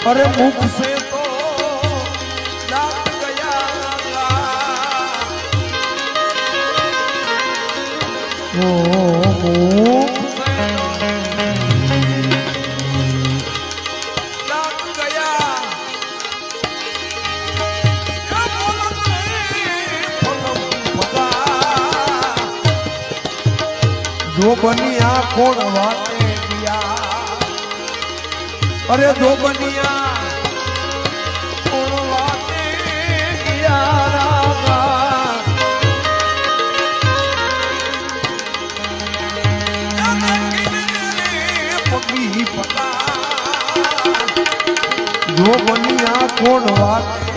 अरे मुख से तो डाक गया ओ मुख से डाक गया जो बनिया कौन वाते दिया अरे जो बनिया कौन वाते दिया रागा पगी पता जो बनिया कौन वाते